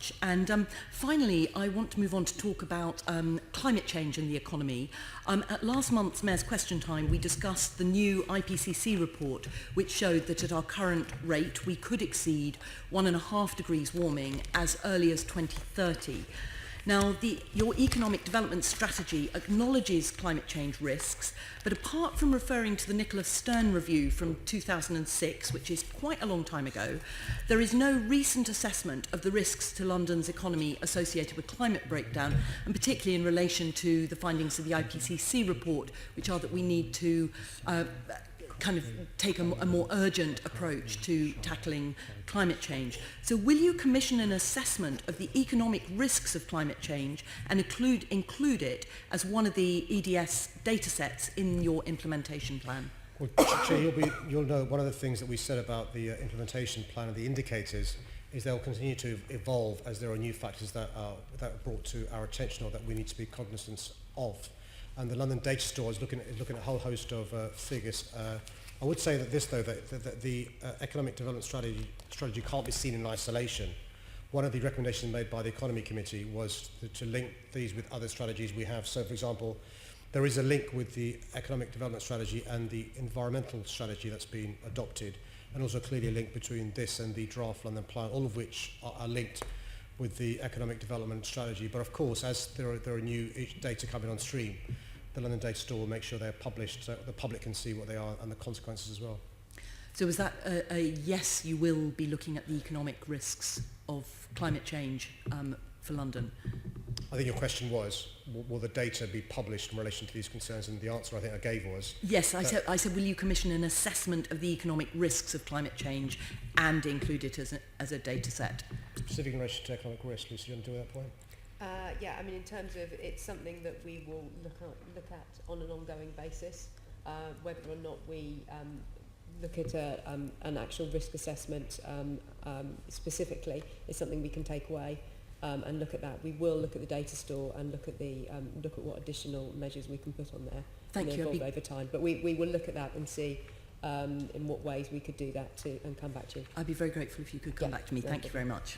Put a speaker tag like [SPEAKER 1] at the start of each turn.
[SPEAKER 1] much. And finally, I want to move on to talk about climate change in the economy. At last month's Mayor's Question Time, we discussed the new IPCC report, which showed that at our current rate, we could exceed 1.5 degrees warming as early as 2030. Now, your economic development strategy acknowledges climate change risks, but apart from referring to the Nicholas Stern review from 2006, which is quite a long time ago, there is no recent assessment of the risks to London's economy associated with climate breakdown, and particularly in relation to the findings of the IPCC report, which are that we need to kind of take a more urgent approach to tackling climate change. So will you commission an assessment of the economic risks of climate change and include it as one of the EDS data sets in your implementation plan?
[SPEAKER 2] Well, you'll know one of the things that we said about the implementation plan and the indicators is they'll continue to evolve as there are new factors that are brought to our attention or that we need to be cognizant of. And the London Data Store is looking at a whole host of figures. I would say that the economic development strategy can't be seen in isolation. One of the recommendations made by the Economy Committee was to link these with other strategies we have. So, for example, there is a link with the economic development strategy and the environmental strategy that's been adopted, and also clearly a link between this and the draft London Plan, all of which are linked with the economic development strategy. But of course, as there are new data coming on stream, the London Data Store will make sure they're published so the public can see what they are and the consequences as well.
[SPEAKER 1] So is that a yes, you will be looking at the economic risks of climate change for London?
[SPEAKER 2] I think your question was, will the data be published in relation to these concerns? And the answer I think I gave was...
[SPEAKER 1] Yes, I said, will you commission an assessment of the economic risks of climate change and include it as a data set?
[SPEAKER 2] Specific in relation to economic risk, Lucy, do you want to do that point?
[SPEAKER 3] Yeah, I mean, in terms of it's something that we will look at on an ongoing basis, whether or not we look at an actual risk assessment specifically is something we can take away and look at that. We will look at the data store and look at what additional measures we can put on there.
[SPEAKER 1] Thank you.
[SPEAKER 3] Evolve over time, but we will look at that and see in what ways we could do that and come back to you.
[SPEAKER 1] I'd be very grateful if you could come back to me. Thank you very much.